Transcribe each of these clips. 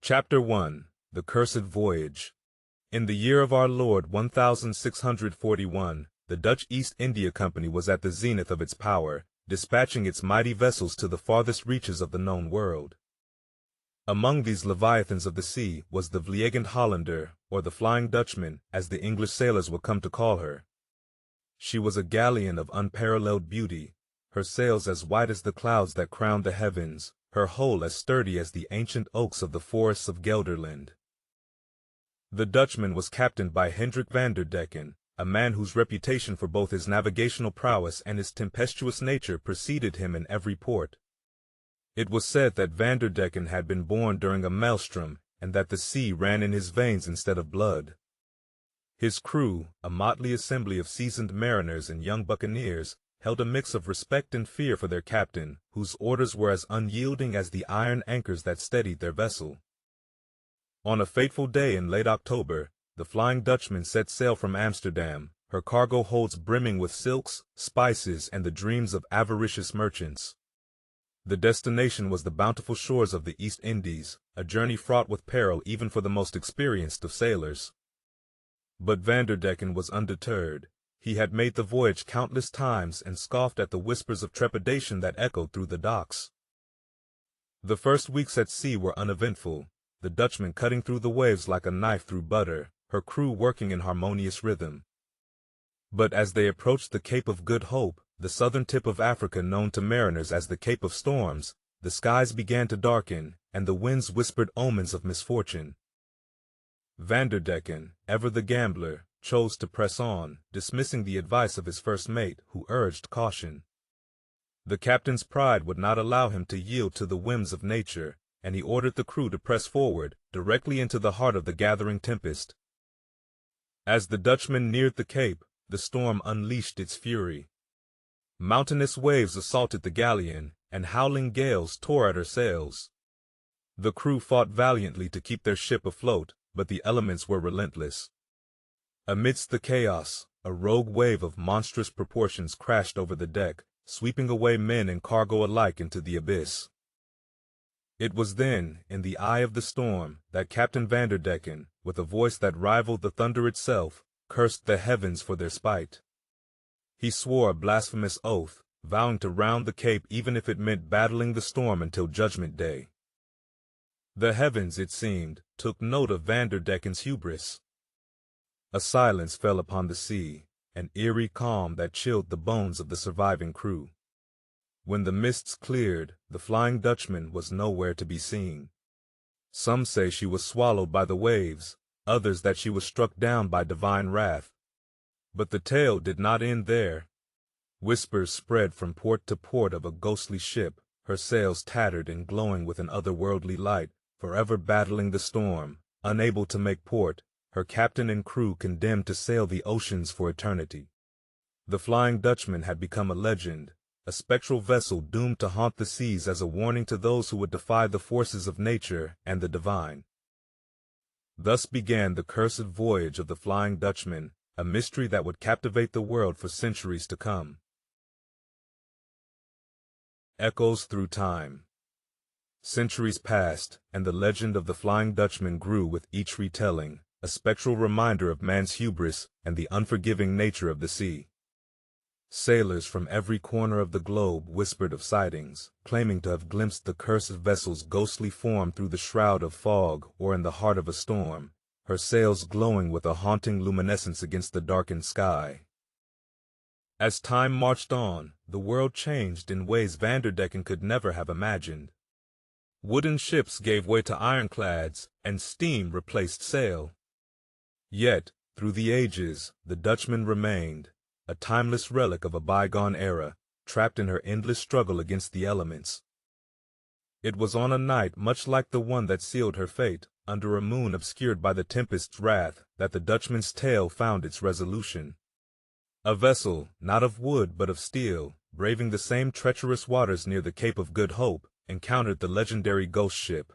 Chapter 1 The Cursed Voyage. In the year of our Lord 1641, the Dutch East India Company was at the zenith of its power, dispatching its mighty vessels to the farthest reaches of the known world. Among these leviathans of the sea was the Vliegende Hollander, or the Flying Dutchman, as the English sailors would come to call her. She was a galleon of unparalleled beauty, her sails as white as the clouds that crowned the heavens, her hull as sturdy as the ancient oaks of the forests of Gelderland. The Dutchman was captained by Hendrik van der Decken, a man whose reputation for both his navigational prowess and his tempestuous nature preceded him in every port. It was said that Van der Decken had been born during a maelstrom, and that the sea ran in his veins instead of blood. His crew, a motley assembly of seasoned mariners and young buccaneers, held a mix of respect and fear for their captain, whose orders were as unyielding as the iron anchors that steadied their vessel. On a fateful day in late October, the Flying Dutchman set sail from Amsterdam, her cargo holds brimming with silks, spices, and the dreams of avaricious merchants. The destination was the bountiful shores of the East Indies, a journey fraught with peril even for the most experienced of sailors. But Van der Decken was undeterred. He had made the voyage countless times and scoffed at the whispers of trepidation that echoed through the docks. The first weeks at sea were uneventful, the Dutchman cutting through the waves like a knife through butter, her crew working in harmonious rhythm. But as they approached the Cape of Good Hope, the southern tip of Africa known to mariners as the Cape of Storms, the skies began to darken, and the winds whispered omens of misfortune. Van der Decken, ever the gambler, chose to press on, dismissing the advice of his first mate, who urged caution. The captain's pride would not allow him to yield to the whims of nature, and he ordered the crew to press forward, directly into the heart of the gathering tempest. As the Dutchman neared the Cape, the storm unleashed its fury. Mountainous waves assaulted the galleon, and howling gales tore at her sails. The crew fought valiantly to keep their ship afloat, but the elements were relentless. Amidst the chaos, a rogue wave of monstrous proportions crashed over the deck, sweeping away men and cargo alike into the abyss. It was then, in the eye of the storm, that Captain Van der Decken, with a voice that rivaled the thunder itself, cursed the heavens for their spite. He swore a blasphemous oath, vowing to round the Cape even if it meant battling the storm until Judgment Day. The heavens, it seemed, took note of Van der Decken's hubris. A silence fell upon the sea, an eerie calm that chilled the bones of the surviving crew. When the mists cleared, the Flying Dutchman was nowhere to be seen. Some say she was swallowed by the waves, others that she was struck down by divine wrath. But the tale did not end there. Whispers spread from port to port of a ghostly ship, her sails tattered and glowing with an otherworldly light, forever battling the storm, unable to make port, her captain and crew condemned to sail the oceans for eternity. The Flying Dutchman had become a legend, a spectral vessel doomed to haunt the seas as a warning to those who would defy the forces of nature and the divine. Thus began the Cursed Voyage of the Flying Dutchman, a mystery that would captivate the world for centuries to come. Echoes through time. Centuries passed, and the legend of the Flying Dutchman grew with each retelling, a spectral reminder of man's hubris and the unforgiving nature of the sea. Sailors from every corner of the globe whispered of sightings, claiming to have glimpsed the cursed vessel's ghostly form through the shroud of fog or in the heart of a storm, her sails glowing with a haunting luminescence against the darkened sky. As time marched on, the world changed in ways Van der Decken could never have imagined. Wooden ships gave way to ironclads, and steam replaced sail. Yet, through the ages, the Dutchman remained, a timeless relic of a bygone era, trapped in her endless struggle against the elements. It was on a night much like the one that sealed her fate, under a moon obscured by the tempest's wrath, that the Dutchman's tale found its resolution. A vessel, not of wood but of steel, braving the same treacherous waters near the Cape of Good Hope, encountered the legendary ghost ship.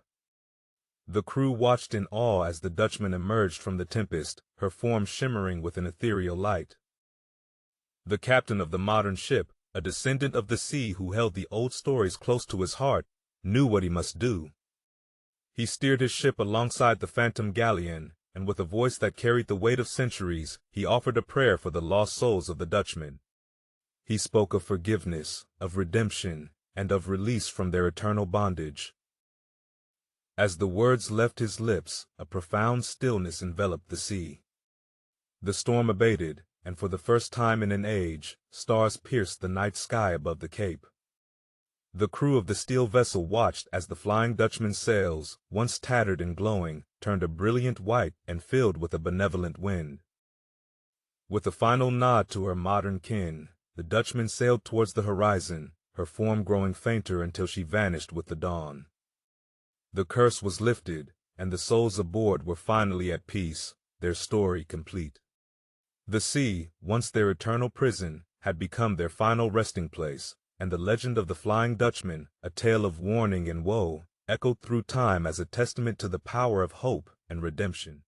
The crew watched in awe as the Dutchman emerged from the tempest, her form shimmering with an ethereal light. The captain of the modern ship, a descendant of the sea who held the old stories close to his heart, knew what he must do. He steered his ship alongside the phantom galleon, and with a voice that carried the weight of centuries, he offered a prayer for the lost souls of the Dutchmen. He spoke of forgiveness, of redemption, and of release from their eternal bondage. As the words left his lips, a profound stillness enveloped the sea. The storm abated, and for the first time in an age, stars pierced the night sky above the cape. The crew of the steel vessel watched as the Flying Dutchman's sails, once tattered and glowing, turned a brilliant white and filled with a benevolent wind. With a final nod to her modern kin, the Dutchman sailed towards the horizon, her form growing fainter until she vanished with the dawn. The curse was lifted, and the souls aboard were finally at peace, their story complete. The sea, once their eternal prison, had become their final resting place, and the legend of the Flying Dutchman, a tale of warning and woe, echoed through time as a testament to the power of hope and redemption.